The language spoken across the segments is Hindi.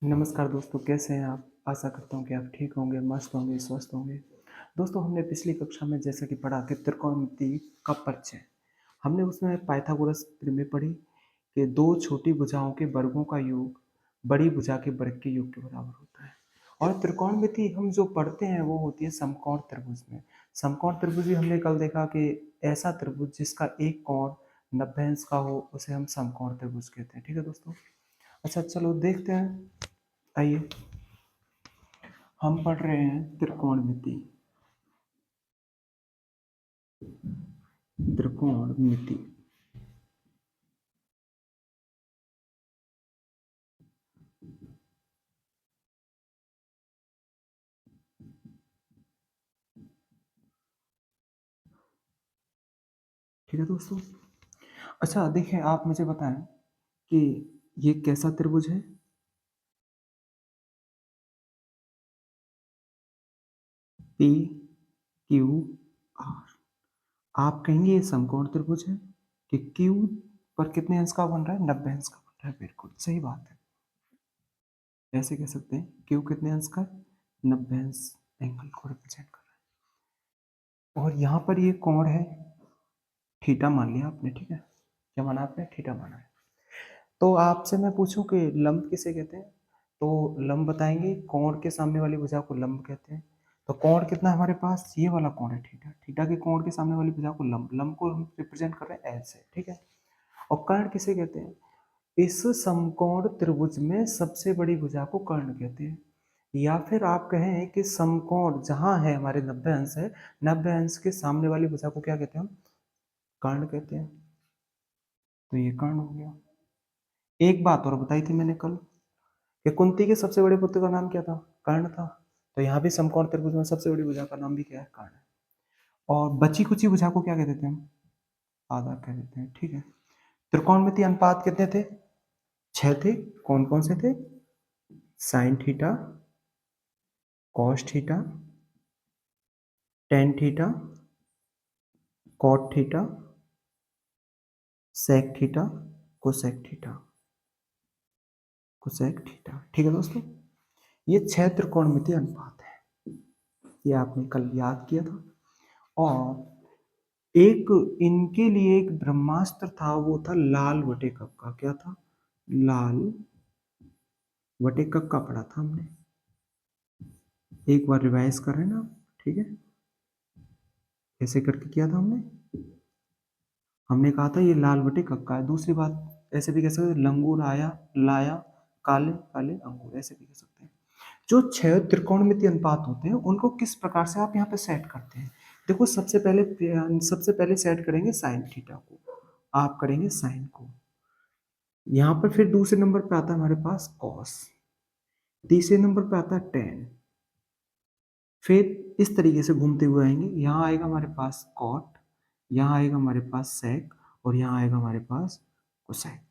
नमस्कार दोस्तों, कैसे हैं आप? आशा करता हूँ कि आप ठीक होंगे, मस्त होंगे, स्वस्थ होंगे। दोस्तों, हमने पिछली कक्षा में जैसा कि पढ़ा कि त्रिकोणमिति का परिचय। हमने उसमें पाइथागोरस प्रमेय पढ़ी कि दो छोटी भुजाओं के वर्गों का योग बड़ी भुजा के वर्ग के योग के बराबर होता है। और त्रिकोणमिति हम जो पढ़ते हैं वो होती है समकोण त्रिभुज में। समकोण त्रिभुज भी हमने कल देखा कि ऐसा त्रिभुज जिसका एक कोण 90 अंश का हो उसे हम समकोण त्रिभुज कहते हैं। ठीक है दोस्तों। अच्छा, चलो देखते हैं। आइए, हम पढ़ रहे हैं त्रिकोणमिति। त्रिकोणमिति। ठीक है दोस्तों। अच्छा देखिए, आप मुझे बताएं कि ये कैसा त्रिभुज है। P Q R. आप कहेंगे ये समकोण त्रिभुज है कि क्यू पर कितने अंश का बन रहा है? 90 अंश का बन रहा है। बिल्कुल सही बात है। ऐसे कह सकते हैं क्यू कितने अंश का? 90 अंश एंगल को रिप्रेजेंट कर रहा है। और यहाँ पर ये कोण है थीटा मान लिया आपने। ठीक है, क्या माना आपने? थीटा माना है। तो आपसे मैं पूछूं कि लंब किसे कहते हैं, तो लंब बताएंगे कोण के सामने वाली भुजा को लंब कहते हैं। तो कोण कितना है हमारे पास? ये वाला कोण है थीटा। थीटा के कोण के सामने वाली भुजा को लंब, लंब को हम रिप्रेजेंट कर रहे हैं एल से। ठीक है। और कर्ण किसे कहते हैं? इस समकोण त्रिभुज में सबसे बड़ी भुजा को कर्ण कहते हैं। या फिर आप कहें कि समकोण जहां है हमारे 90 अंश है, 90 अंश के सामने वाली भुजा को क्या कहते हैं? हम कर्ण कहते हैं। तो ये कर्ण हो गया। एक बात और बताई थी मैंने कल कि कुंती के सबसे बड़े पुत्र का नाम क्या था? कर्ण था। तो यहाँ भी समकोण त्रिभुज में सबसे बड़ी भुजा का नाम भी क्या है? कर्ण है। और बची कुची भुजा को क्या कह देते हैं हम? आधार कह देते हैं। ठीक है। त्रिकोणमिति अनुपात कितने थे? 6 थे। कौन कौन से थे? Sine theta, cos theta, tan theta, cot theta, sec theta, cosec theta. Cosec theta. ठीक है दोस्तों, ये 6 त्रिकोणमिति अनुपात है। ये आपने कल याद किया था। और एक इनके लिए एक ब्रह्मास्त्र था, वो था लाल बटे कप का। क्या था? लाल बटे कप का पढ़ा था हमने। एक बार रिवाइज कर रहे हैं ना। ठीक है, ऐसे करके किया था हमने। हमने कहा था ये लाल बटे कप का है। दूसरी बात ऐसे भी कह सकते हैं, लंगूर आया लाया काले काले अंगूर, ऐसे भी कह सकते हैं। जो 6 त्रिकोणमिति अनुपात होते हैं उनको किस प्रकार से आप यहाँ पे सेट करते हैं? देखो, सबसे पहले सेट करेंगे साइन थीटा को। आप करेंगे साइन को। यहाँ पर फिर दूसरे नंबर पे आता है हमारे पास कॉस। तीसरे नंबर पे आता है टेन। फिर इस तरीके से घूमते हुए आएंगे। यहाँ आएगा हमारे पास कॉट, यहाँ आएगा हमारे पास सेक, और यहाँ आएगा हमारे पास कोसेक।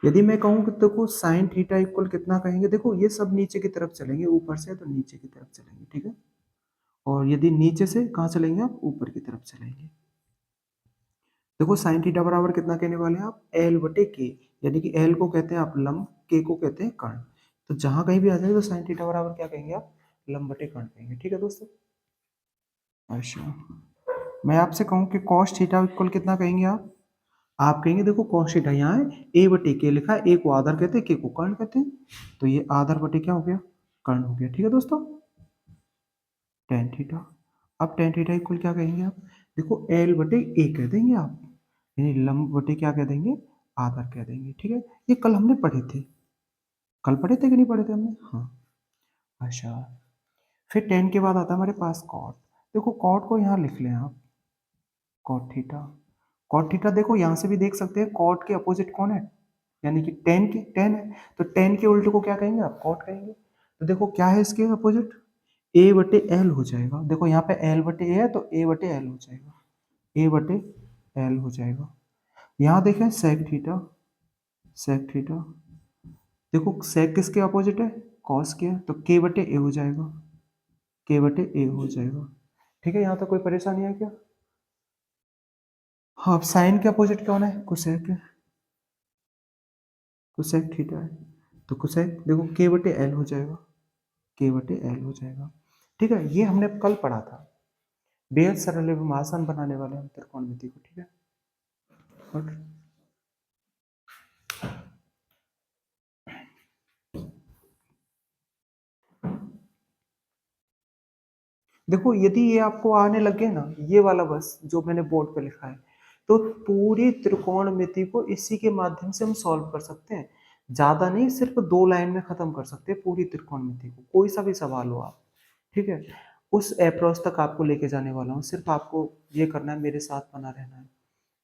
यदि मैं कहूँ कि देखो साइन थीटा इक्वल कितना कहेंगे, देखो ये सब नीचे की तरफ चलेंगे, ऊपर से तो नीचे की तरफ चलेंगे। ठीक है। और यदि नीचे से कहाँ चलेंगे आप? ऊपर की तरफ चलेंगे। देखो साइन थीटा बराबर कितना कहने वाले हैं आप? एल बटे के। यानी कि एल को कहते हैं आप लंब, के को कहते हैं कर्ण। तो जहां कहीं भी आ जाए तो साइन थीटा बराबर क्या कहेंगे आप? लंब बटे कर्ण कहेंगे। ठीक है दोस्तों। अच्छा, मैं आपसे कहूँ कि कॉस थीटा इक्वल कितना कहेंगे आप कहेंगे देखो कॉस थीटा यहाँ है, ए बटे के लिखा है। ए को आधार कहते हैं, के को कर्ण कहते हैं। तो ये आधार बटे क्या हो गया? कर्ण हो गया। ठीक है दोस्तों। Tan theta. अब टेन थीटा इक्वल क्या कहेंगे आप? देखो एल बटे ए कह देंगे आप, यानी लंब बटे क्या कह देंगे? आधार कह देंगे। ठीक है। ये कल हमने पढ़े थे। कल पढ़े थे कि नहीं पढ़े थे हमने? हाँ। अच्छा, फिर टेन के बाद आता है हमारे पास कॉट। देखो कॉट को यहाँ लिख लें आप, कॉट थीटा। कॉट थीटा देखो यहाँ से भी देख सकते हैं, कॉट के अपोजिट कौन है? यानी कि टेन है। तो टेन के उल्टे को क्या कहेंगे आप? कॉट कहेंगे। तो देखो क्या है इसके अपोजिट? ए बटे एल हो जाएगा। देखो यहाँ पे एल बटे ए है तो ए बटे एल हो जाएगा। ए बटे एल हो जाएगा। यहाँ देखें सेक थीटा, सेक थीटा। देखो सेक किसके अपोजिट है? कॉस के है। तो के बटे ए हो जाएगा, के बटे ए हो जाएगा। ठीक है, यहाँ तक कोई परेशानी है क्या? हाँ, साइन के अपोजिट कौन है? कोसेक है। कोसेक थीटा है। तो कोसेक देखो के बटे एल हो जाएगा, के बटे एल हो जाएगा। ठीक है, ये हमने कल पढ़ा था। बेहद सरल एवं आसान बनाने वाले हम त्रिकोणमिति को। ठीक है, और देखो यदि ये आपको आने लगे ना, ये वाला बस जो मैंने बोर्ड पे लिखा है, तो पूरी त्रिकोणमिति को इसी के माध्यम से हम सॉल्व कर सकते हैं। ज्यादा नहीं, सिर्फ 2 लाइन में खत्म कर सकते हैं पूरी त्रिकोणमिति को, कोई सा भी सवाल हो आप। ठीक है, उस अप्रोच तक आपको लेके जाने वाला हूँ। सिर्फ आपको ये करना है, मेरे साथ बना रहना है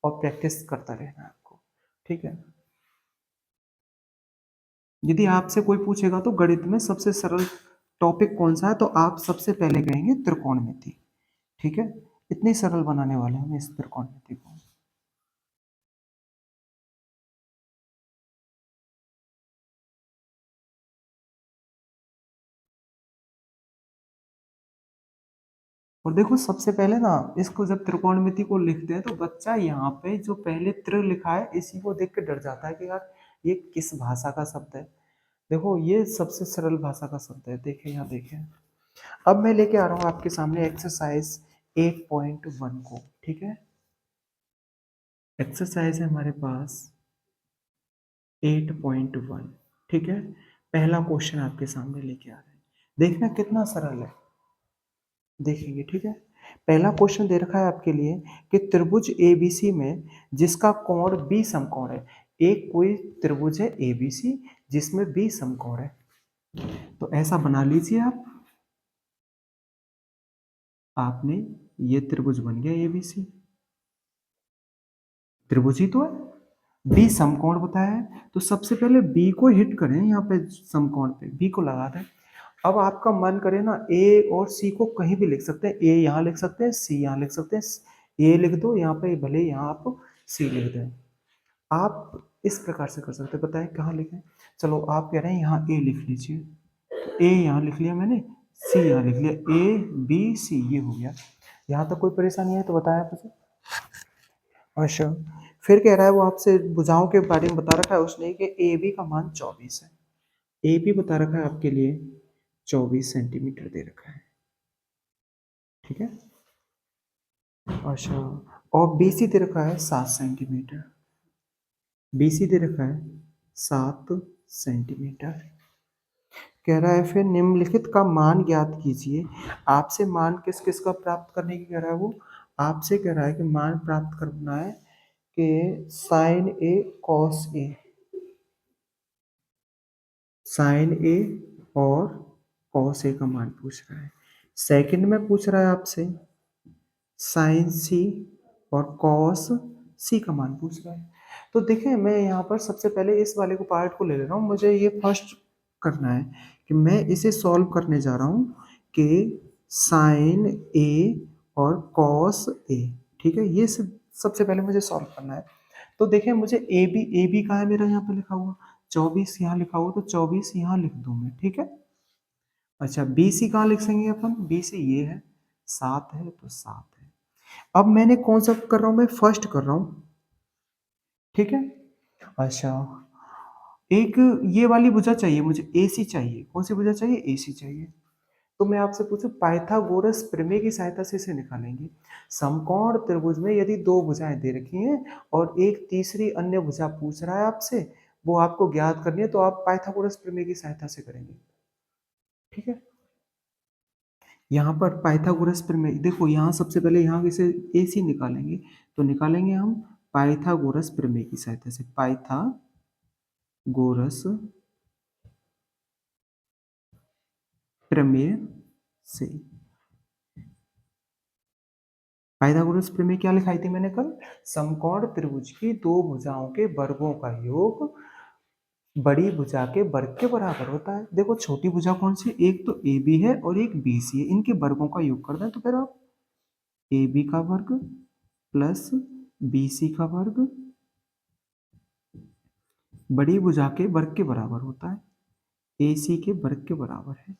और प्रैक्टिस करता रहना है आपको। ठीक है, यदि आपसे कोई पूछेगा तो गणित में सबसे सरल टॉपिक कौन सा है, तो आप सबसे पहले कहेंगे त्रिकोणमिति। ठीक है, इतनी सरल बनाने वाले हैं हम इस त्रिकोणमिति को। और देखो सबसे पहले ना, इसको जब त्रिकोणमिति को लिखते हैं तो बच्चा यहाँ पे जो पहले त्रि लिखा है इसी को देख के डर जाता है कि यार ये किस भाषा का शब्द है। देखो ये सबसे सरल भाषा का शब्द है, देखें यहाँ देखें। अब मैं लेके आ रहा हूँ आपके सामने एक्सरसाइज 8.1 को। ठीक है, एक्सरसाइज है हमारे पास 8.1। ठीक है, पहला क्वेश्चन आपके सामने लेके आ रहे हैं, देखना कितना सरल है, देखेंगे। ठीक है, पहला क्वेश्चन दे रखा है आपके लिए कि त्रिभुज एबीसी में जिसका कोण बी समकोण है। एक कोई त्रिभुज है एबीसी जिसमें बी समकोण है, तो ऐसा बना लीजिए आप। आपने ये त्रिभुज बन गया एबीसी, त्रिभुज ही तो है। बी समकोण बताया है, तो सबसे पहले बी को हिट करें, यहाँ पे समकोण पे बी को लगा दें। अब आपका मन करे ना, ए और सी को कहीं भी लिख सकते हैं, ए यहाँ लिख सकते हैं, सी यहाँ लिख सकते हैं। ए लिख दो यहाँ पे, भले यहाँ आप सी लिख दें। आप इस प्रकार से कर सकते हैं, बताएं कहाँ लिखें। चलो आप कह रहे हैं यहाँ ए लिख लीजिए, तो ए यहाँ लिख लिया मैंने, सी यहाँ लिख लिया, ए बी सी ये हो गया। यहाँ तक कोई परेशानी है तो बताया मुझे। अच्छा, फिर कह रहा है वो आपसे भुजाओं के बारे में बता रखा है उसने कि ए बी का मान 24 है। ए बी बता रखा है आपके लिए 24 सेंटीमीटर दे रखा है। ठीक है, अच्छा, और बी सी दे रखा है 7 सेंटीमीटर। बी सी दे रखा है 7 सेंटीमीटर। कह रहा है फिर निम्नलिखित का मान ज्ञात कीजिए। आपसे मान किस किस का प्राप्त करने की कह रहा है वो, आपसे कह रहा है कि मान प्राप्त करना है कि sign A cos A, sign ए और कॉस ए का मान पूछ रहा है। सेकंड में पूछ रहा है आपसे साइन सी और कॉस सी का मान पूछ रहा है। तो देखें, मैं यहाँ पर सबसे पहले इस वाले को पार्ट को ले ले रहा हूँ। मुझे ये फर्स्ट करना है कि मैं इसे सॉल्व करने जा रहा हूँ कि साइन ए और कॉस ए। ठीक है, ये सबसे पहले मुझे सॉल्व करना है। तो देखें, मुझे ए बी कहाँ है मेरा, यहाँ पे लिखा हुआ 24 यहाँ लिखा हुआ, तो 24 यहाँ लिख दूँ मैं। ठीक है, अच्छा बी सी कहाँ लिख सकेंगे अपन, बी सी ये है, 7 है तो 7 है। अब मैंने कौन सा कर रहा हूँ, मैं फर्स्ट कर रहा हूँ। ठीक है, अच्छा, एक ये वाली भुजा चाहिए मुझे, एसी चाहिए। कौन सी भुजा चाहिए, एसी चाहिए। तो मैं आपसे पूछूं, पाइथागोरस प्रमेय की सहायता से इसे निकालेंगे। समकोण त्रिभुज में यदि दो भुजाएं दे रखी हैं और एक तीसरी अन्य भुजा पूछ रहा है आपसे, वो आपको ज्ञात करनी है, तो आप पाइथागोरस प्रमेय की सहायता से करेंगे। ठीक है, यहाँ पर पाइथागोरस प्रमेय, देखो यहाँ सबसे पहले यहाँ इसे ए सी निकालेंगे, तो निकालेंगे हम पाइथागोरस प्रमेय की सहायता से। पाइथागोरस प्रमेय से, पाइथागोरस प्रमेय क्या लिखाई थी मैंने कल, समकोण त्रिभुज की दो भुजाओं के वर्गों का योग बड़ी भुजा के वर्ग के बराबर होता है। देखो छोटी भुजा कौन सी, एक तो ए बी है और एक बी सी है, इनके वर्गों का योग कर दें तो फिर आप ए बी का वर्ग प्लस बी सी का वर्ग बड़ी भुजा के वर्ग के बराबर होता है, ए सी के वर्ग के बराबर है।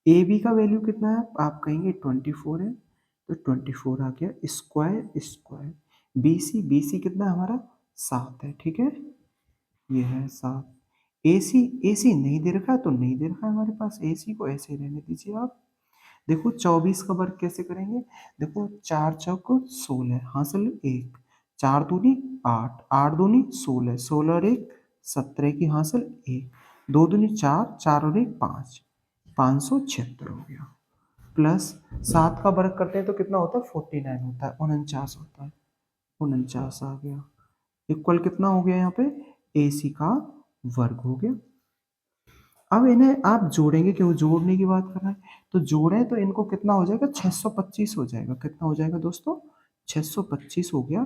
ए बी का वैल्यू कितना है, आप कहेंगे 24 है, तो 24 आ गया, स्क्वायर स्क्वायर। बी सी कितना है हमारा, 7 है। ठीक है, ये है 7। एसी एसी नहीं दे रखा है तो नहीं दे रखा है हमारे पास, एसी को ऐसे ही रहने दीजिए आप। देखो 24 का वर्ग कैसे करेंगे, देखो 4 चौक 16 हासिल 1, 4 दूनी 8, 8 दूनी 16, 16 और 1 17 की हासिल 1, 2 दूनी 4, 4 और 1 5, 576 हो गया। प्लस 7 का वर्ग करते हैं तो कितना होता है 49 होता है, 49 होता है, 49 आ गया। इक्वल कितना हो गया यहाँ पे, AC का वर्ग हो गया। अब इन्हें आप जोड़ेंगे, क्यों जोड़ने की बात कर रहे हैं, तो जोड़ें तो इनको कितना हो जाएगा 625 हो जाएगा। कितना हो जाएगा दोस्तों, 625 हो गया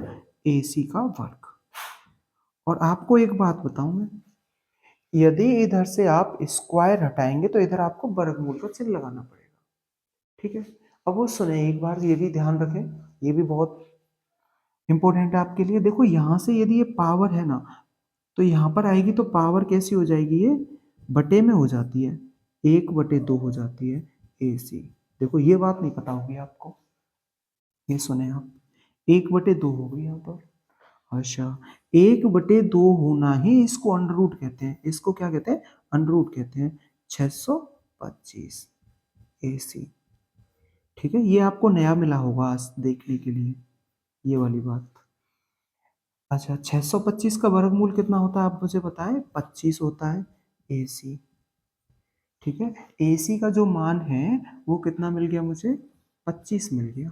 AC का वर्ग। और आपको एक बात बताऊं मैं, यदि इधर से आप स्क्वायर हटाएंगे तो इधर आपको वर्गमूल का चिन्ह लगाना पड़ेगा, ठीक है। अब वो सुने एक बार, ये भी ध्यान रखें, ये भी बहुत इंपॉर्टेंट है आपके लिए। देखो यहाँ से यदि ये पावर है ना, तो यहाँ पर आएगी तो पावर कैसी हो जाएगी, ये बटे में हो जाती है, 1/2 हो जाती है AC। देखो ये बात नहीं पता होगी आपको, ये सुने आप, 1/2 हो गई यहाँ पर। अच्छा, 1/2 होना ही इसको अंडर रूट कहते हैं, इसको क्या कहते हैं, अंडर रूट कहते हैं। 625 AC, ठीक है। ये आपको नया मिला होगा आज देखने के लिए, ये वाली बात। अच्छा, 625 का वर्गमूल कितना होता है आप मुझे बताएं, 25 होता है AC, ठीक है। AC का जो मान है वो कितना मिल गया मुझे, 25 मिल गया,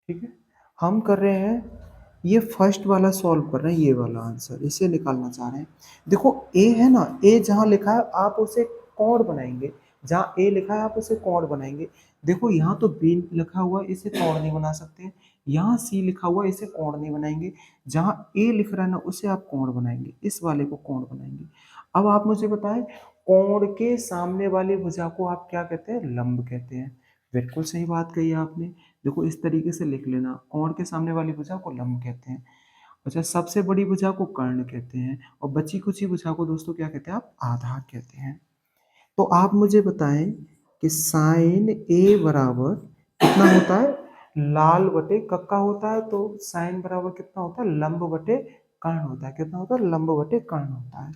ठीक है। हम कर रहे हैं ये फर्स्ट वाला सॉल्व कर रहे हैं, ये वाला आंसर इसे निकालना चाह रहे हैं। देखो A है ना, A जहाँ लिखा है आप उसे कोण बनाएंगे, जहाँ A लिखा है आप उसे कोण बनाएंगे। देखो यहाँ तो B लिखा हुआ है, इसे कोण नहीं बना सकते। यहाँ C लिखा हुआ है, इसे कोण नहीं बनाएंगे। जहाँ A लिख रहा है ना उसे आप कोण बनाएंगे, इस वाले को कोण बनाएंगे। अब आप मुझे बताएं, कोण के सामने वाली भुजा को आप क्या कहते हैं, लंब कहते हैं। बिल्कुल सही बात कही आपने। देखो इस तरीके से लिख लेना, कोण के सामने वाली भुजा को लंब कहते हैं। अच्छा, सबसे बड़ी भुजा को कर्ण कहते हैं, और बची कुची भुजा को दोस्तों क्या कहते हैं, आप आधार कहते हैं। तो आप मुझे बताएं कि साइन ए बराबर कितना होता है, लाल बटे कक्का होता है, तो साइन बराबर कितना होता है, लंब बटे कर्ण होता है। कितना होता है, लंब बटे कर्ण होता है,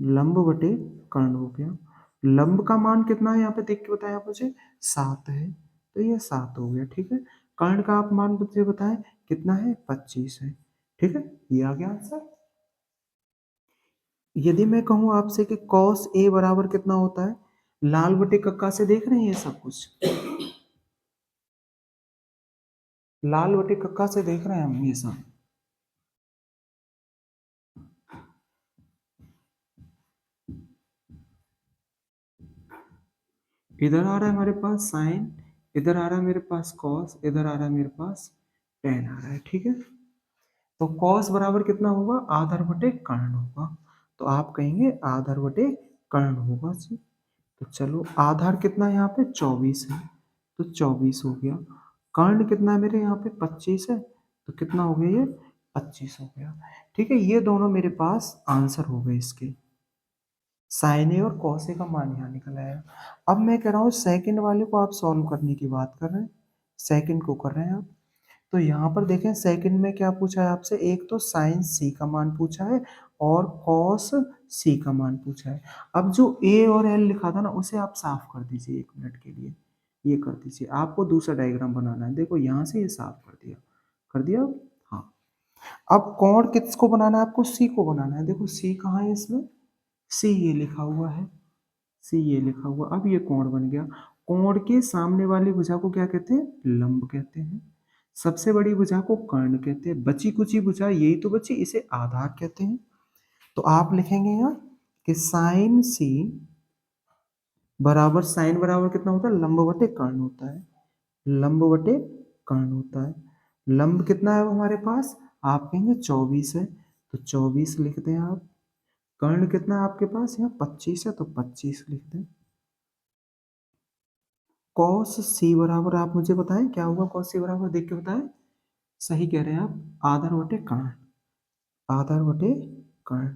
लंब बटे कर्ण हो गया। लंब का मान कितना है यहाँ पे देख के बताएं आप मुझे, 7 है, तो ये 7 हो गया, ठीक है। कर्ण का आप मान मुझे बताएं कितना है, 25 है, ठीक है। ये आ गया आंसर। यदि मैं कहूँ आपसे कि cos A बराबर कितना होता है, लाल बटे कक्का से देख रहे हैं ये सब कुछ, लाल बटे कक्का से देख रहे हैं हम ये सब। इधर आ रहा है हमारे पास साइन, इधर आ रहा है मेरे पास कॉस, इधर आ रहा है मेरे पास टेन आ रहा है, ठीक है। तो कॉस बराबर कितना होगा, आधार बटे कर्ण होगा। तो आप कहेंगे आधार बटे कर्ण होगा जी। तो चलो आधार कितना है यहाँ पे 24 है, तो 24 हो गया। कर्ण कितना है मेरे यहाँ पे 25 है, तो कितना हो गया ये 25 हो गया, ठीक है। ये दोनों मेरे पास आंसर हो गए इसके, साइन ए और कॉस ए का मान यहाँ निकल आया। अब मैं कह रहा हूँ सेकंड वाले को आप सॉल्व करने की बात कर रहे हैं, सेकंड को कर रहे हैं आप। तो यहाँ पर देखें सेकंड में क्या पूछा है आपसे, एक तो साइन सी का मान पूछा है और कॉस सी का मान पूछा है। अब जो ए और एल लिखा था ना उसे आप साफ कर दीजिए 1 मिनट के लिए, ये कर दीजिए। आपको दूसरा डायग्राम बनाना है, देखो यहाँ से ये साफ कर दिया, कर दिया। हाँ, अब कोण किसको बनाना है, आपको सी को बनाना है। देखो सी कहाँ है इसमें, सी ये लिखा हुआ है, सी ये लिखा हुआ। अब ये कोण बन गया। कोण के सामने वाली भुजा को क्या कहते हैं, लंब कहते हैं। सबसे बड़ी भुजा को कर्ण कहते हैं। बची कुची भुजा यही तो बची, इसे आधार कहते हैं। तो आप लिखेंगे यहाँ कि साइन सी बराबर, साइन बराबर कितना होता है, लंब बटे कर्ण होता है, लंब बटे कर्ण होता है। लंब कितना है हमारे पास, आप कहेंगे 24 है, तो 24 लिख दें आप। कर्ण कितना है आपके पास, यहाँ 25 है, तो 25 लिख दें। कॉस सी बराबर आप मुझे बताएं क्या होगा, कॉस सी बराबर देख के बताएं, सही कह रहे हैं आप, आधार बटे कर्ण, आधार बटे कर्ण,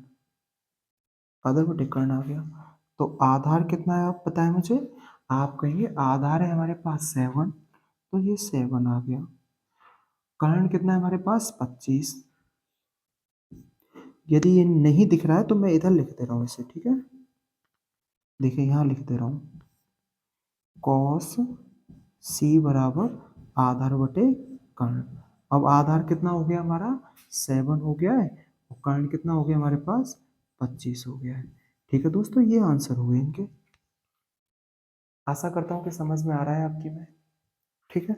आधार बटे कर्ण आ गया। तो आधार कितना है आप बताएं मुझे, आप कहेंगे आधार है हमारे पास 7, तो ये 7 आ गया। कर्ण कितना है हमारे पास 25, यदि ये नहीं दिख रहा है तो मैं इधर लिख दे रहा हूँ इसे, ठीक है। देखिए यहाँ लिख दे रहा हूँ कॉस सी बराबर आधार बटे कर्ण। अब आधार कितना हो गया हमारा 7 हो गया है और कर्ण कितना हो गया हमारे पास 25 हो गया है। ठीक है दोस्तों, ये आंसर हुए इनके। आशा करता हूँ कि समझ में आ रहा है आपकी में, ठीक है।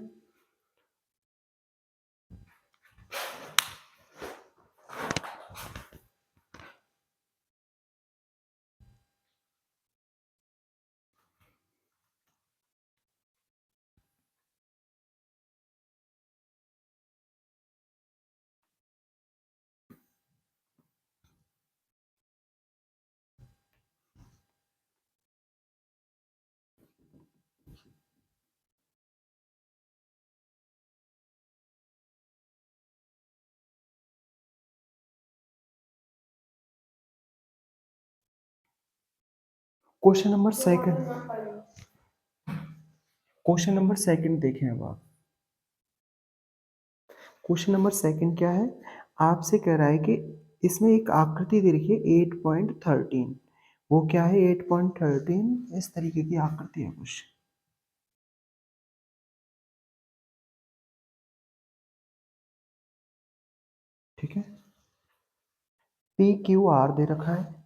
Question number second, question number second देखें अब आप। क्वेश्चन नंबर सेकंड क्या है, आपसे कह रहा है कि इसमें एक आकृति दे रखी है 8.13। वो क्या है 8.13, इस तरीके की आकृति है कुछ, ठीक है। पी क्यू आर दे रखा है,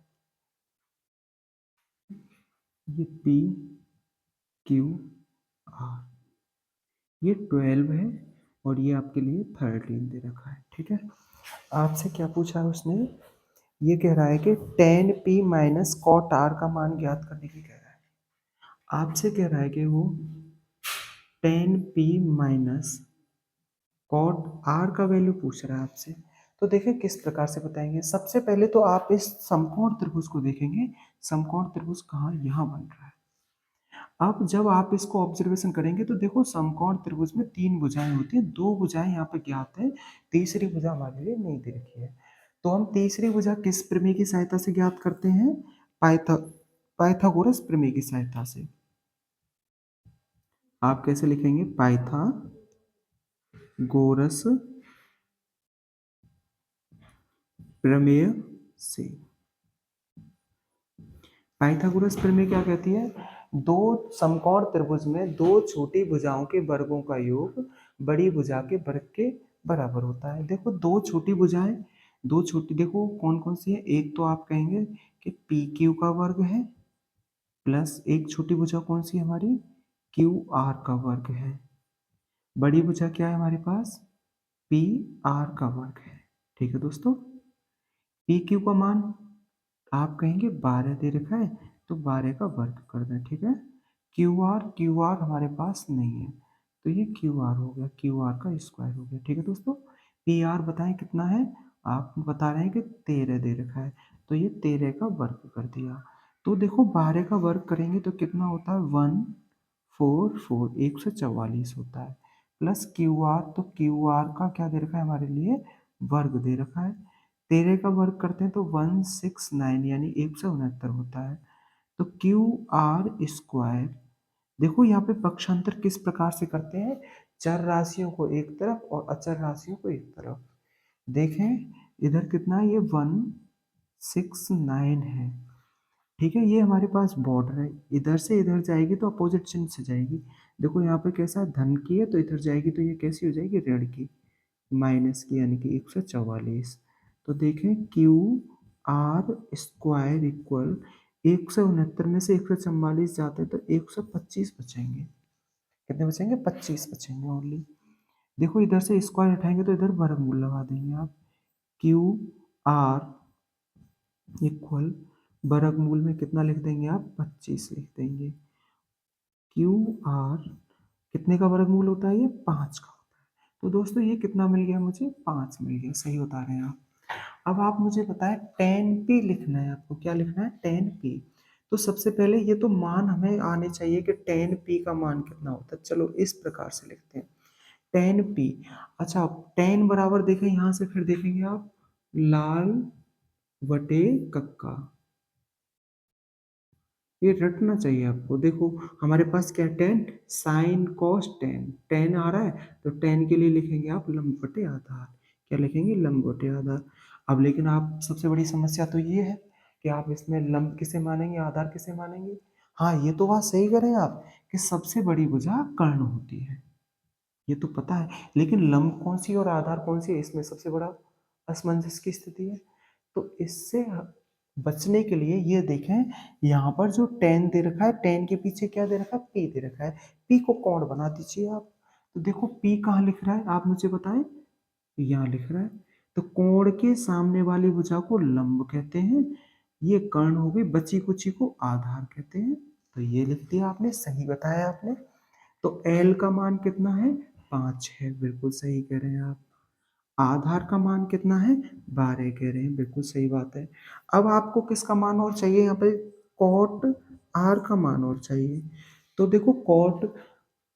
ये पी क्यू आर, ये 12 है और ये आपके लिए 13 दे रखा है, ठीक है। आपसे क्या पूछा है उसने, ये कह रहा है कि tan p minus cot R का मान ज्ञात करने की कह रहा है। आपसे कह रहा है कि वो tan p minus cot R का वैल्यू पूछ रहा है आपसे। तो देखिए किस प्रकार से बताएंगे। सबसे पहले तो आप इस समकोण त्रिभुज को देखेंगे, समकोण त्रिभुज कहाँ, यहाँ बन रहा है। अब जब आप इसको ऑब्जर्वेशन करेंगे तो देखो समकोण त्रिभुज में 3 भुजाएं होती हैं, 2 भुजाएं यहाँ पे ज्ञात है, तीसरी भुजा हमारे लिए नहीं दे रखी है। तो हम तीसरी भुजा किस प्रमेय की सहायता से ज्ञात करते हैं, पाइथागोरस प्रमेय की सहायता से। आप कैसे लिखेंगे, पाइथागोरस प्रमेय से। पाइथागोरस प्रमेय क्या कहती है, दो समकोण त्रिभुज में दो छोटी भुजाओं के वर्गों का योग बड़ी भुजा के वर्ग के बराबर होता है। देखो दो छोटी भुजाएं, दो छोटी देखो कौन कौन सी है, एक तो आप कहेंगे कि पी क्यू का वर्ग है, प्लस एक छोटी भुजा कौन सी है हमारी, क्यू आर का वर्ग है। बड़ी भुजा क्या है हमारे पास, पी आर का वर्ग है, ठीक है दोस्तों। पी क्यू का मान आप कहेंगे 12 दे रखा है, तो 12 का वर्ग कर दें, ठीक है। क्यू आर हमारे पास नहीं है, तो ये क्यू आर हो गया, क्यू आर का स्क्वायर हो गया, ठीक है दोस्तों। पी आर बताएं कितना है, आप बता रहे हैं कि 13 दे रखा है, तो ये 13 का वर्ग कर दिया। तो देखो 12 का वर्ग करेंगे तो कितना होता है 144, 144 होता है, प्लस क्यू आर, तो क्यू आर का क्या दे रखा है हमारे लिए, वर्ग दे रखा है। 13 का वर्ग करते हैं तो 169 यानी 169 होता है। तो क्यू आर स्क्वायर, देखो यहाँ पे पक्षांतर किस प्रकार से करते हैं, चर राशियों को एक तरफ और अचर राशियों को एक तरफ। देखें इधर कितना है, ये 169 है, ठीक है। ये हमारे पास बॉर्डर है, इधर से इधर जाएगी तो अपोजिट चिन्ह से जाएगी। देखो यहाँ पे कैसा है, धन की है तो इधर जाएगी तो ये कैसी हो जाएगी, ऋण की, माइनस की, यानी कि 144। तो देखें क्यू आर स्क्वायर इक्वल 169 में से 144 जाते हैं तो 125 बचेंगे। कितने बचेंगे, 25 बचेंगे ओनली। देखो इधर से स्क्वायर हटाएंगे तो इधर वर्गमूल लगा देंगे आप, क्यू आर इक्वल वर्गमूल में कितना लिख देंगे आप, 25 लिख देंगे। क्यू आर कितने का वर्गमूल होता है, ये 5 का होता है। तो दोस्तों ये कितना मिल गया मुझे, 5 मिल गया, सही बता रहे हैं आप। अब आप मुझे बताएं टेन पी लिखना है आपको, क्या लिखना है, टेन पी। तो सबसे पहले ये तो मान हमें आने चाहिए कि टेन पी का मान कितना होता है। चलो इस प्रकार से लिखते हैं टेन पी। अच्छा टेन बराबर देखें यहाँ से, फिर देखेंगे आप लाल बटे कक्का, ये रटना चाहिए आपको। देखो हमारे पास क्या tan, sine cos tan, tan आ रहा है तो टेन के लिए लिखेंगे आप लंब बटे आधार, क्या लिखेंगे, लंब बटे आधार। अब लेकिन आप सबसे बड़ी समस्या तो ये है कि आप इसमें लंब किसे मानेंगे, आधार किसे मानेंगे। हाँ, ये तो बात सही कह रहे हैं आप कि सबसे बड़ी भुजा कर्ण होती है, ये तो पता है, लेकिन लंब कौन सी और आधार कौन सी है, इसमें सबसे बड़ा असमंजस की स्थिति है। तो इससे बचने के लिए ये देखें, यहाँ पर जो टेन दे रखा है, टेन के पीछे क्या दे रखा है, पी दे रखा है, पी को कोण बना दीजिए आप। तो देखो पी कहाँ लिख रहा है, आप मुझे बताएं, यहाँ लिख रहा है। तो कोण के सामने वाली भुजा को लंब कहते हैं, ये कर्ण हो गई, बची कुची को आधार कहते हैं। तो ये लिख दिया आपने, सही बताया आपने। तो एल का मान कितना है, 5 है, बिल्कुल सही कह रहे हैं आप। आधार का मान कितना है, 12 कह रहे हैं, बिल्कुल सही बात है। अब आपको किसका मान और चाहिए, यहाँ पे कॉट आर का मान और चाहिए। तो देखो cot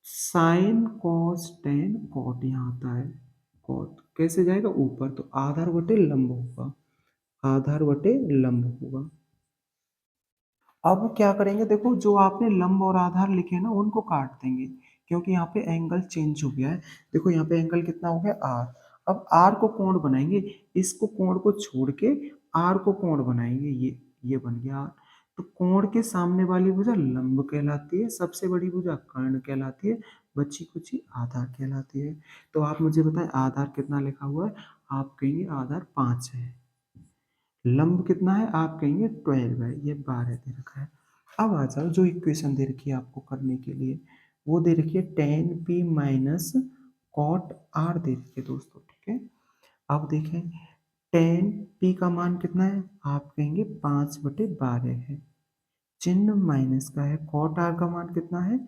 sine cos tan cot यहाँ आता है, कॉट कैसे जाएगा ऊपर, तो आधार बटे लंब होगा, आधार बटे लंब होगा। अब क्या करेंगे, देखो जो आपने लंब और आधार लिखे हैं ना, उनको काट देंगे, क्योंकि यहाँ पे एंगल चेंज हो गया है। देखो यहाँ पे एंगल कितना हो गया, आर। अब आर को कोण बनाएंगे, इसको कोण को छोड़ के आर को कोण बनाएंगे, ये बन गया आर। तो कोण के सामने वाली भुजा लंब कहलाती है, सबसे बड़ी भुजा कर्ण कहलाती है, बची कुची आधार कहलाती है। तो आप मुझे बताएं आधार कितना लिखा हुआ है, आप कहेंगे आधार 5 है। लंब कितना है, आप कहेंगे 12 है, ये 12 दे रखा है। अब आ जाओ, जो इक्वेशन दे रखी है आपको करने के लिए, वो दे रखी है tan P minus cot R दे रखी है दोस्तों, ठीक है। अब देखें, टेन पी का मान कितना है, आप कहेंगे 5/12 है, चिन्ह माइनस का है। कॉट आर का मान कितना है,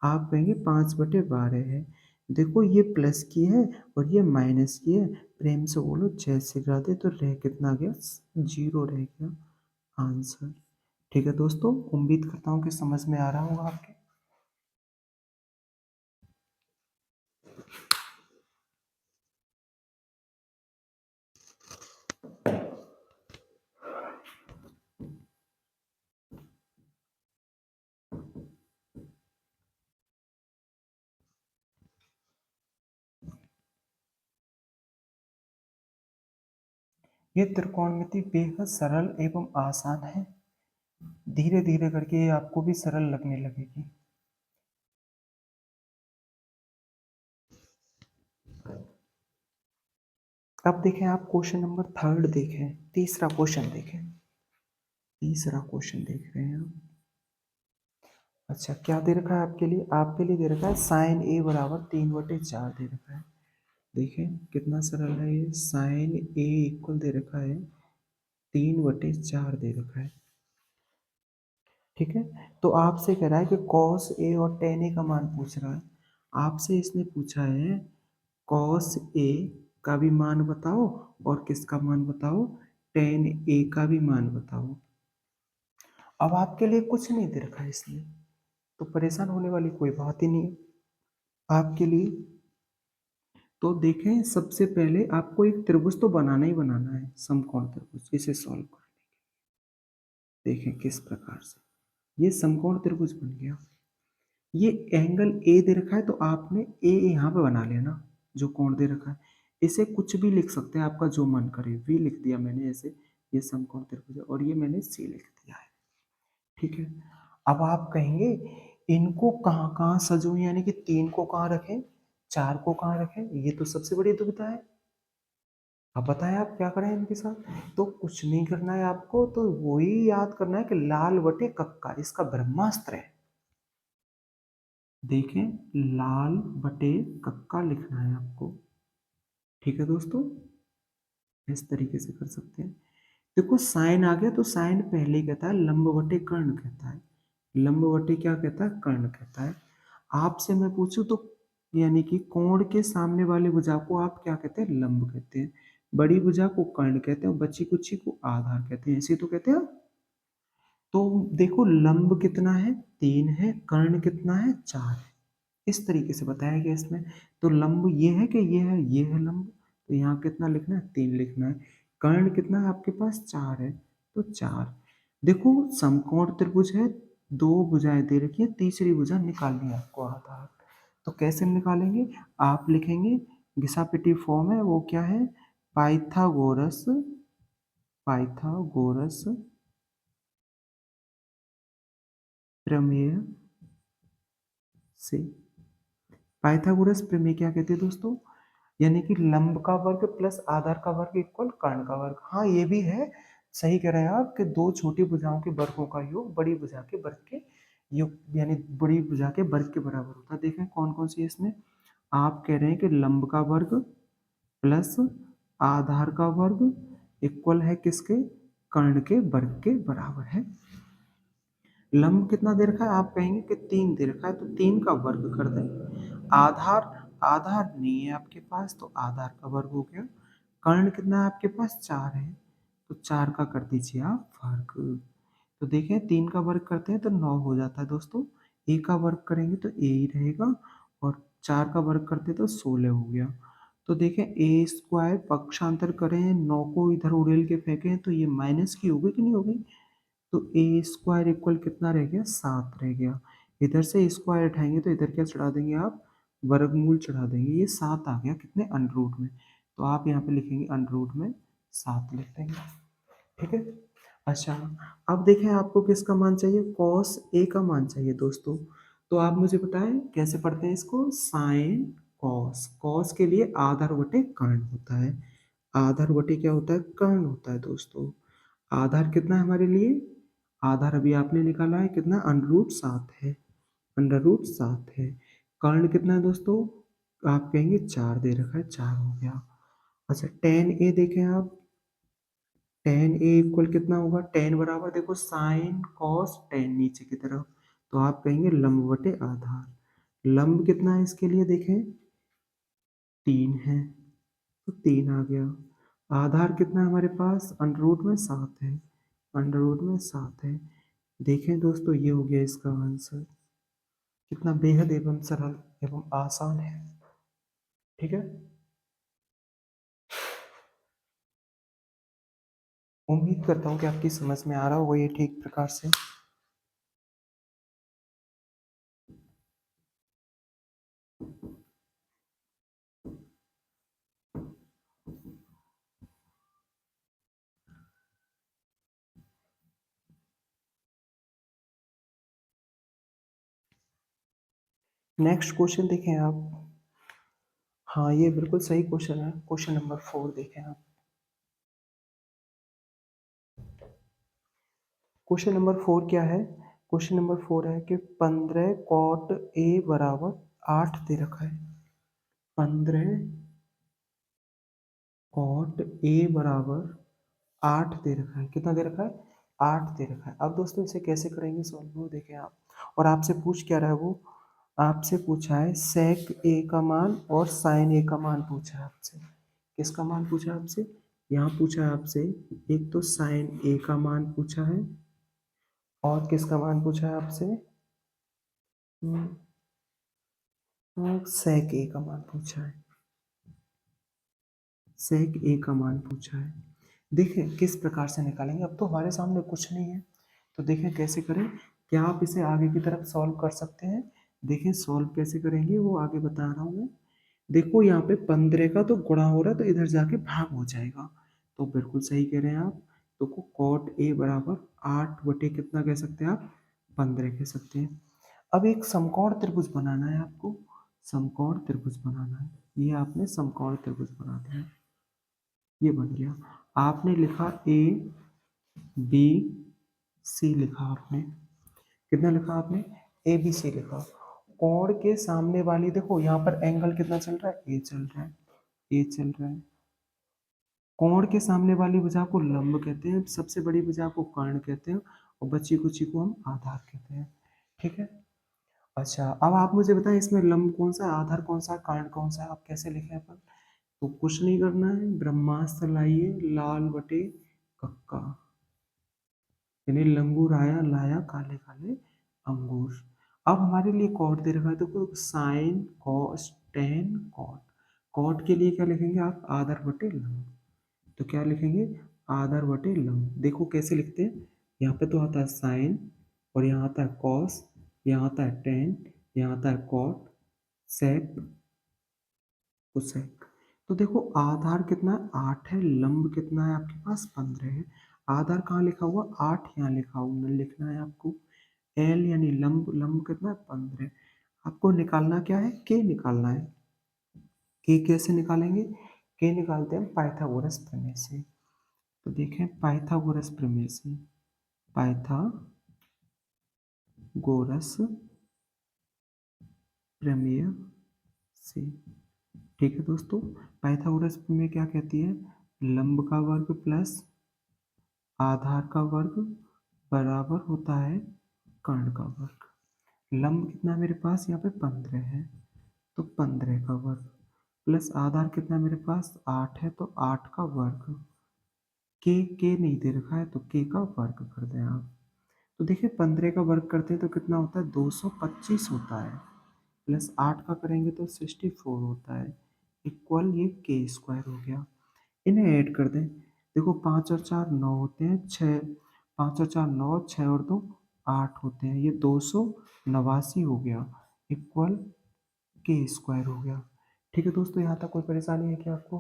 आप कहेंगे 5/12 है। देखो ये प्लस की है और ये माइनस की है, प्रेम से बोलो जैसे गिरा दे, तो रह कितना गया, 0 रह गया आंसर। ठीक है दोस्तों, उम्मीद करता हूँ कि समझ में आ रहा होगा आपके। ये त्रिकोणमिति बेहद सरल एवं आसान है, धीरे धीरे करके ये आपको भी सरल लगने लगेगी। अब देखें आप क्वेश्चन नंबर 3 देखें, तीसरा क्वेश्चन देखें, तीसरा क्वेश्चन देख रहे हैं आप। अच्छा क्या दे रखा है आपके लिए, आपके लिए दे रखा है साइन ए बराबर 3/4 दे रखा है। देखें कितना सरल है ये, साइन ए इक्वल दे रखा है 3/4 दे रखा है, ठीक है। तो आपसे कह रहा है कि कॉस ए और टेन ए का मान पूछ रहा है। आपसे इसने पूछा है कॉस ए का भी मान बताओ और किसका मान बताओ, टेन ए का भी मान बताओ। अब आपके लिए कुछ नहीं दे रखा है इसने, तो परेशान होने वाली कोई बात ही नहीं है आपके लिए। तो देखें सबसे पहले आपको एक त्रिभुज तो बनाना ही बनाना है, समकोण त्रिभुज, इसे सॉल्व करने के देखें किस प्रकार से ये समकोण त्रिभुज बन गया। ये एंगल ए दे रखा है, तो आपने ए यहाँ पे बना लिया ना, जो कोण दे रखा है। इसे कुछ भी लिख सकते हैं, आपका जो मन करे, वी लिख दिया मैंने ऐसे, ये समकोण त्रिभुज है, और ये मैंने सी लिख दिया है, ठीक है। अब आप कहेंगे इनको कहाँ कहाँ सजो, यानी कि 3 को कहाँ रखें, 4 को कहाँ रखें, ये तो सबसे बड़ी दुविधा है। अब बताएं आप क्या करें इनके साथ, तो कुछ नहीं करना है आपको, तो वही याद करना है कि लाल बटे कक्का इसका ब्रह्मास्त्र है। देखें लाल बटे कक्का लिखना है आपको, ठीक है दोस्तों, इस तरीके से कर सकते हैं। देखो साइन आ गया, तो साइन पहले कहता है लंब बटे कर्ण कहता है, लंब बटे क्या कहता है, कर्ण कहता है। आपसे मैं पूछूं तो यानी कि कोण के सामने वाली भुजा को आप क्या कहते हैं, लंब कहते हैं, बड़ी भुजा को कर्ण कहते हैं, और बची कुची को आधार कहते हैं, ऐसे तो कहते हैं। तो देखो लंब कितना है, 3 है, कर्ण कितना है, 4 है, इस तरीके से बताया गया इसमें। तो लंब ये है कि ये है लंब, तो यहाँ कितना लिखना है, 3 लिखना है। कर्ण कितना है आपके पास, 4 है, तो 4। देखो समकोण त्रिभुज है, 2 भुजाएं दे रखी है, तीसरी भुजा निकालनी है आपको आधार। तो कैसे निकालेंगे, आप लिखेंगे घिसा पिटी फॉर्म है, वो क्या है, पाइथागोरस पाइथागोरस प्रमेय से। पाइथागोरस प्रमेय क्या कहते हैं दोस्तों? यानी कि लंब का वर्ग प्लस आधार का वर्ग इक्वल कर्ण का वर्ग। हाँ, ये भी है, सही कह रहे हैं आप कि दो छोटी भुजाओं के वर्गों का योग बड़ी भुजा के वर्ग के योग, यानी बड़ी भुजा के वर्ग के बराबर होता है। देखें कौन कौन सी है इसमें। आप कह रहे हैं कि लंब का वर्ग प्लस आधार का वर्ग इक्वल है किसके? कर्ण के वर्ग के बराबर है। लंब कितना दे रखा है? आप कहेंगे कि 3 दे रखा है, तो 3 का वर्ग कर दें। आधार, आधार नहीं है आपके पास, तो आधार का वर्ग हो गया। कर्ण कितना है आपके पास? 4 है, तो 4 का कर दीजिए आप वर्ग। तो देखें 3 का वर्ग करते हैं तो 9 हो जाता है दोस्तों। ए का वर्ग करेंगे तो ए ही रहेगा, और 4 का वर्ग करते तो 16 हो गया। तो देखें ए स्क्वायर पक्षांतर करें, 9 को इधर उड़ेल के फेंकें तो ये माइनस की होगी कि नहीं होगी? तो ए स्क्वायर इक्वल कितना रह गया? 7 रह गया। इधर से स्क्वायर उठाएंगे तो इधर क्या चढ़ा देंगे आप? वर्गमूल चढ़ा देंगे। ये 7 आ गया कितने? अंडर रूट में। तो आप यहाँ पे लिखेंगे अंडर रूट में 7 लिख देंगे। ठीक है। अच्छा, अब देखें आपको किसका मान चाहिए? कॉस ए का मान चाहिए दोस्तों। तो आप मुझे बताएं कैसे पढ़ते हैं इसको? Sine cos. कॉस के लिए आधार बटे कर्ण होता है। आधार बटे क्या होता है? कर्ण होता है दोस्तों। आधार कितना है हमारे लिए? आधार अभी आपने निकाला है कितना? अंडर रूट 7 है। अंडर रूट 7 है। कर्ण कितना है दोस्तों? आप कहेंगे 4 दे रखा है, 4 हो गया। अच्छा, टेन ए देखें आप। टेन ए इक्वल कितना होगा? टेन बराबर देखो साइन कॉस टेन नीचे की तरफ, तो आप कहेंगे लंब बटे आधार। लंब कितना है इसके लिए देखें? 3 है, तो 3 आ गया। आधार कितना है हमारे पास? अंडर रूट में 7 है। अंडर रूट में 7 है। देखें दोस्तों ये हो गया इसका आंसर। कितना बेहद एवं सरल एवं आसान है। ठीक है। उम्मीद करता हूँ कि आपकी समझ में आ रहा होगा ये ठीक प्रकार से। नेक्स्ट क्वेश्चन देखें आप। हाँ, ये बिल्कुल सही क्वेश्चन है। क्वेश्चन नंबर 4 देखें आप। क्वेश्चन नंबर 4 क्या है? क्वेश्चन नंबर 4 है कि 15 कॉट ए बराबर 8 दे रखा है। 15 कॉट ए बराबर 8 दे रखा है। कितना दे रखा है? 8 दे रखा है। अब दोस्तों इसे कैसे करेंगे सॉल्व, वो देखें आप। और आपसे पूछ क्या रहा है वो? आपसे पूछा है सेक ए का मान और साइन ए का मान पूछा है आपसे। किसका मान पूछा है आपसे? यहाँ पूछा है आपसे, एक तो साइन ए का मान पूछा है, और किसका मान पूछा है आपसे? सेक ए का मान पूछा है। सेक ए का मान पूछा है। देखें किस प्रकार से निकालेंगे। अब तो हमारे सामने कुछ नहीं है, तो देखें कैसे करें। क्या आप इसे आगे की तरफ सॉल्व कर सकते हैं? देखें सॉल्व कैसे करेंगे वो आगे बता रहा हूँ मैं। देखो यहाँ पे 15 का तो गुणा हो रहा है, तो इधर जाके भाग हो जाएगा। तो बिल्कुल सही कह रहे हैं आप। तो कॉट ए बराबर 8 बटे कितना कह सकते हैं आप? 15 कह सकते हैं। अब एक समकोण त्रिभुज बनाना है आपको। समकोण त्रिभुज बनाना है। ये आपने समकोण त्रिभुज बना दिया, ये बन गया। आपने लिखा ए बी सी लिखा आपने। कितना लिखा आपने? ए बी सी लिखा। कोण के सामने वाली देखो यहाँ पर एंगल कितना चल रहा है? ए चल रहा है। ए चल रहा है। कोण के सामने वाली भुजा को लंब कहते हैं, सबसे बड़ी भुजा को कर्ण कहते हैं, और बची कुची को हम आधार कहते हैं। ठीक है। अच्छा, अब आप मुझे बताएं इसमें लंब कौन सा है, आधार कौन सा है, कर्ण कौन सा है? आप कैसे लिखें अपन? तो कुछ नहीं करना है, ब्रह्मास्त्र लाइए लाल बटे कक्का, यानी लंगूर आया लाया काले काले अंगूर। अब हमारे लिए कॉट दे रखा है, देखो sine cos tan cot. Cot के लिए क्या लिखेंगे आप? आधार बटे लंब। तो क्या लिखेंगे? आधार बटे लंब। देखो कैसे लिखते हैं। यहाँ पे तो आता है साइन, और यहाँ आता है कॉस, यहाँ आता है टेन, यहाँ आता है कॉट, सेक, कोसेक। तो देखो आधार कितना है? 8 है। लंब कितना है आपके पास? 15 है। आधार कहाँ लिखा हुआ, 8 यहाँ लिखा हुआ लिखना है आपको। एल यानी लंब, लंब कितना 15। आपको निकालना क्या है, के निकालना है। के कैसे निकालेंगे, के निकालते हैं पाइथागोरस प्रमेय से। तो देखें पाइथागोरस प्रमेय से, पाइथागोरस प्रमेय से। ठीक है दोस्तों, पाइथागोरस प्रमेय क्या कहती है, लंब का वर्ग प्लस आधार का वर्ग बराबर होता है कर्ण का वर्ग। लंब कितना मेरे पास यहाँ पे 15 है, तो 15 का वर्ग प्लस आधार कितना मेरे पास 8 है, तो 8 का वर्ग। के नहीं दे रखा है, तो के का वर्ग कर दें आप। तो देखिए 15 का वर्ग करते हैं तो कितना होता है, 225 होता है, प्लस 8 का करेंगे तो 64 होता है, इक्वल ये के स्क्वायर हो गया। इन्हें ऐड कर दें, देखो 5 और 4 9 होते हैं, 6, 5 और 4 9, 6 और 2 8 होते हैं, ये 289 हो गया, इक्वल के स्क्वायर हो गया। ठीक है दोस्तों, यहाँ तक कोई परेशानी है क्या आपको,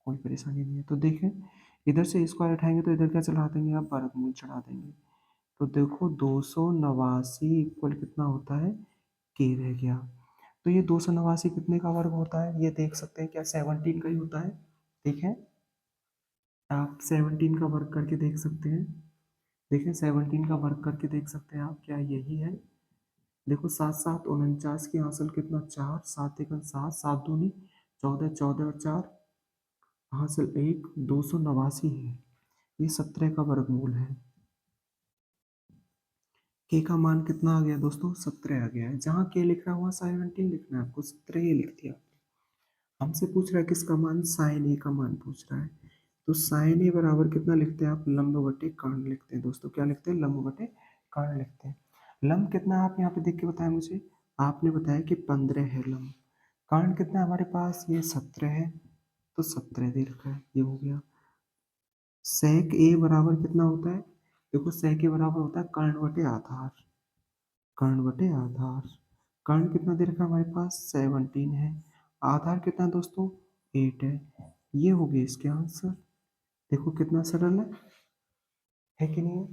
कोई परेशानी नहीं है। तो देखें इधर से स्क्वायर उठाएंगे तो इधर क्या चढ़ा देंगे आप, वर्गमूल चढ़ा देंगे। तो देखो 289 इक्वल कितना होता है, के रह गया। तो ये 289 कितने का वर्ग होता है, ये देख सकते हैं क्या 17 का ही होता है। देखें आप 17 का वर्ग करके देख सकते हैं, देखें 17 का वर्ग करके देख सकते हैं आप, क्या यही है। देखो 7 7 49 की हासिल कितना 4, 7 एकम 7, 7 दूनी 14, 14 और 4 हासिल 1, 289 है, ये 17 का वर्गमूल है। के का मान कितना आ गया दोस्तों, 17 आ गया है। जहाँ के लिख रहा हुआ 17 लिखना है आपको, 17 ये लिख दिया। हमसे पूछ रहा है किसका मान, साइन ए का मान पूछ रहा है। तो साइन ए बराबर कितना लिखते हैं आप, लंब बटे कर्ण लिखते हैं दोस्तों, क्या लिखते हैं, लंब बटे कर्ण लिखते हैं। लंब कितना आप यहाँ पे देख के बताएं मुझे, आपने बताया कि 15 है लंब। कर्ण कितना है हमारे पास, ये 17 है, तो 17 दे रखा है, ये हो गया। सेक ए बराबर कितना होता है, देखो सेक ए बराबर होता है कर्ण बटे आधार, कर्ण बटे आधार। कर्ण कितना दे रखा है हमारे पास, 17 है। आधार कितना है दोस्तों, 8 है। ये हो गया इसके आंसर। देखो कितना सरल है कि नहीं है।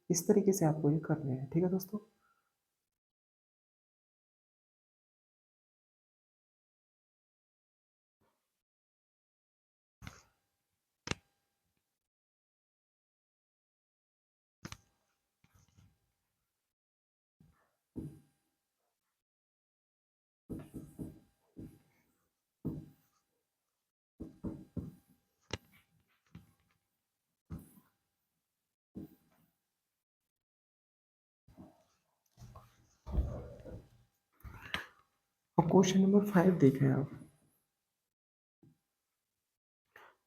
इस तरीके से आपको ये करने हैं, ठीक है दोस्तों। और क्वेश्चन नंबर 5 देखें आप।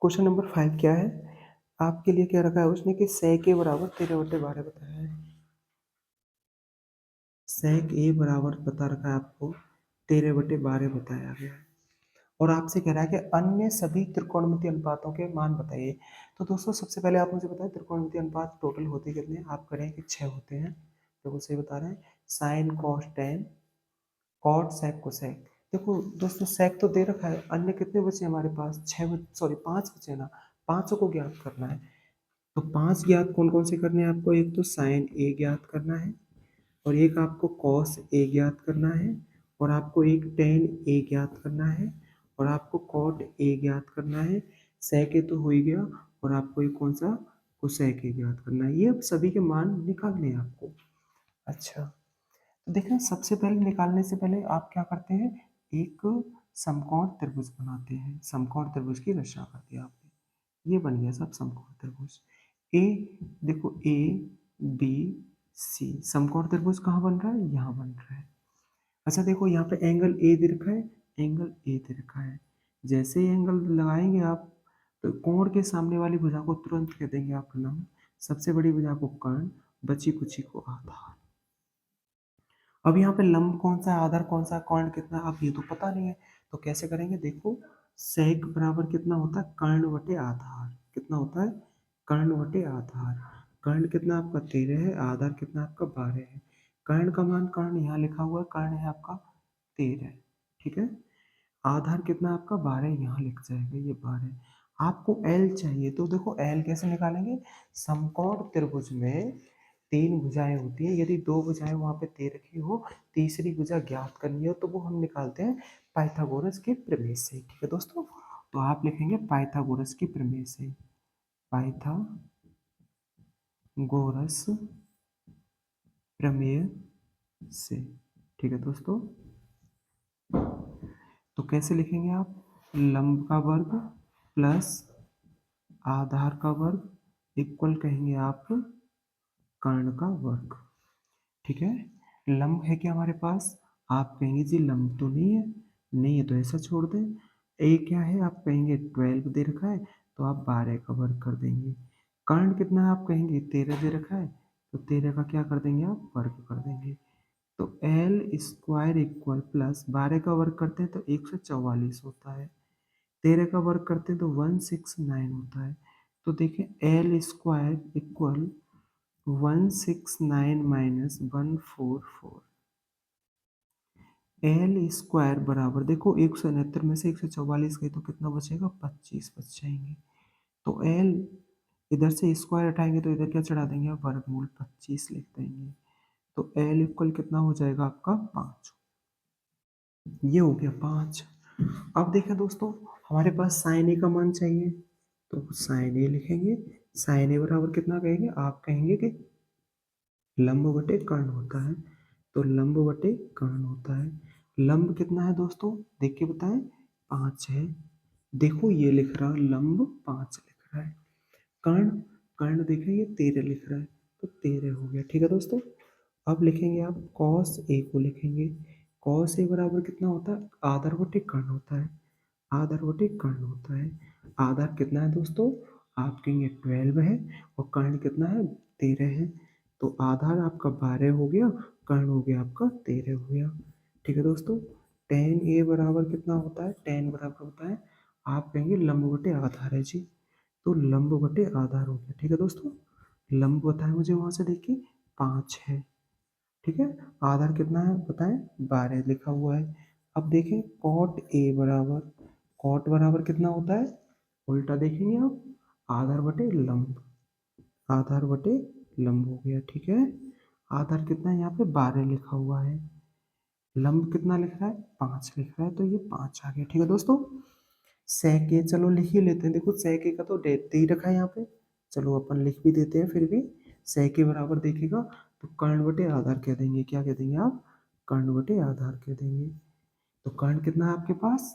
क्वेश्चन नंबर 5 क्या है, आपके लिए क्या रखा है उसने कि sec के बराबर 13/12 बताया है। sec ए बराबर बता रखा है आपको, 13/12 बताया गया है। और आपसे कह रहा है कि अन्य सभी त्रिकोणमितीय अनुपातों के मान बताइए। तो दोस्तों सबसे पहले आप मुझे बताएं त्रिकोणमितीय अनुपात टोटल होते कितने हैं, आप करें कि 6 होते हैं। देखो सही बता रहे हैं, sine cos tan cot sec cosec. देखो दोस्तों सेक तो दे रखा है, अन्य कितने बचे हमारे पास, 6 सॉरी 5 बचे ना, पांचों को ज्ञात करना है। तो 5 ज्ञात कौन कौन से करने हैं आपको, एक तो साइन ए ज्ञात करना है, और एक आपको कॉस ए ज्ञात करना है, और आपको एक टेन ए ज्ञात करना है, और आपको कॉट ए ज्ञात करना है। सेक ए तो हो ही गया, और आपको एक कौन सा कोसेक ए ज्ञात करना है। ये अब सभी के मान निकालने हैं आपको। अच्छा तो देखना, सबसे पहले निकालने से पहले आप क्या करते हैं, एक समकोण त्रिभुज बनाते हैं। समकोण त्रिभुज की रचना कर दिया आपने, ये बन गया सब समकोण त्रिभुज। ए, देखो ए बी सी, समकोण त्रिभुज कहाँ बन रहा है, यहाँ बन रहा है। अच्छा देखो यहाँ पे एंगल ए दे रखा है, एंगल ए दे रखा है। जैसे ही एंगल लगाएंगे आप, तो कोण के सामने वाली भुजा को तुरंत कह देंगे आपका नाम, सबसे बड़ी भुजा को कर्ण, बची कुची को आधार। अब यहाँ पे लंब कौन सा है, आधार कौन सा है, कर्ण कितना है, अब ये तो पता नहीं है। तो कैसे करेंगे, देखो सेक बराबर कितना होता है, कर्ण बटे आधार, कितना होता है, कर्ण बटे आधार। कर्ण कितना आपका 13 है, आधार कितना आपका 12 है। कर्ण का मान, कर्ण यहाँ लिखा हुआ है, कर्ण है आपका 13, ठीक है। आधार कितना आपका 12 यहाँ लिख जाएगा, ये 12। आपको एल चाहिए, तो देखो एल कैसे निकालेंगे, समकोण त्रिभुज में 3 भुजाएं होती हैं, यदि 2 भुजाएं वहां पे दे रखी हो, तीसरी भुजा ज्ञात करनी हो, तो वो हम निकालते हैं पाइथागोरस के प्रमेय से। ठीक है दोस्तों, तो आप लिखेंगे पाइथागोरस के प्रमेय से, पाइथागोरस प्रमेय से। ठीक है दोस्तों, तो कैसे लिखेंगे आप, लंब का वर्ग प्लस आधार का वर्ग इक्वल कहेंगे आप कर्ण का वर्ग। ठीक है, लंब है क्या हमारे पास, आप कहेंगे जी लंब तो नहीं है, नहीं है तो ऐसा छोड़ दें। ए क्या है, आप कहेंगे 12 दे रखा है, तो आप 12 का वर्ग कर देंगे। कर्ण कितना है, आप कहेंगे 13 दे रखा है, तो 13 का क्या कर देंगे आप, वर्ग कर देंगे। तो एल स्क्वायर इक्वल प्लस 12 का वर्ग करते हैं तो 144 होता है, 13 का वर्ग करते हैं तो 169 होता है। तो देखिए L square equal 169 minus 144, L square बराबर देखो 169 में से 144 गए तो कितना बचेगा, 25 बच जाएंगे। तो एल इधर से स्क्वायर हटाएंगे तो इधर क्या चढ़ा देंगे, वर्गमूल 25 लिख देंगे। तो एल इक्वल कितना हो जाएगा आपका 5, ये हो गया 5। अब देखिए दोस्तों, हमारे पास साइन ए का मान चाहिए, तो साइन ए लिखेंगे, साइन ए बराबर कितना कहेंगे, आप कहेंगे कि लंब बटे कर्ण होता है, तो लंब बटे कर्ण होता है। लंब कितना है दोस्तों, देख के बताएं, 5 है। देखो ये लिख रहा लंब 5 लिख रहा है, कर्ण कर्ण देखें ये 13 लिख रहा है, तो 13 हो गया। ठीक है दोस्तों, अब लिखेंगे आप कॉस ए को लिखेंगे, कॉस ए बराबर कितना होता है, आधार बटे कर्ण होता है, आधार बटे कर्ण होता है। आधार कितना है दोस्तों, आप कहेंगे 12 है, और कर्ण कितना है 13 है, तो आधार आपका 12 हो गया, कर्ण हो गया आपका 13 हो गया। ठीक है दोस्तों, टेन ए बराबर कितना होता है, टेन बराबर होता है, आप कहेंगे लंब बटे आधार है जी, तो लंब बटे आधार हो गया। ठीक है दोस्तों, लंब बताए मुझे वहां से देखिए 5 है। ठीक है, आधार कितना है बताएं, 12 लिखा हुआ है। अब देखें कॉट ए बराबर, कॉट बराबर कितना होता है, उल्टा देखेंगे आप, आधार बटे लंब, आधार बटे लंब हो गया। ठीक है, आधार कितना है यहाँ पे 12 लिखा हुआ है, लंब कितना लिख रहा है 5 लिख रहा है, तो ये 5 आ गया। ठीक है दोस्तों, sec a चलो लिख ही लेते हैं, देखो sec a का तो दे ही रखा है यहाँ पे, चलो अपन लिख भी देते हैं फिर भी। sec a बराबर देखेगा तो कर्ण बटे आधार कह देंगे, क्या कह देंगे आप, कर्ण बटे आधार कह देंगे। तो कर्ण कितना है आपके पास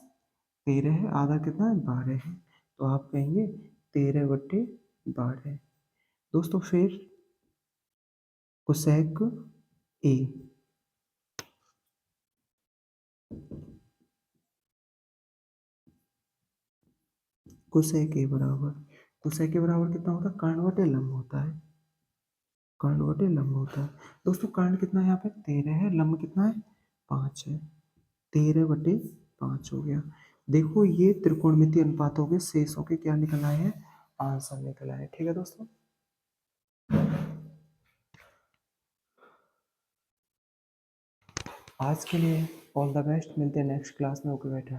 13 है, आधार कितना है 12 है, तो आप कहेंगे 13 बटे 12। दोस्तों फिर कोसेक ए, कोसेक ए बराबर, कोसेक ए बराबर कितना होता है, कर्ण बटे लंब होता है, कर्ण बटे लंब होता है। दोस्तों कर्ण कितना है यहाँ पे 13 है, लंब कितना है 5 है, 13 बटे 5 हो गया। देखो ये त्रिकोणमितीय अनुपात हो गए, शेषों के क्या निकल आए हैं, आंसर निकल आए। ठीक है दोस्तों, आज के लिए ऑल द बेस्ट, मिलते हैं नेक्स्ट क्लास में। ओके बेटा।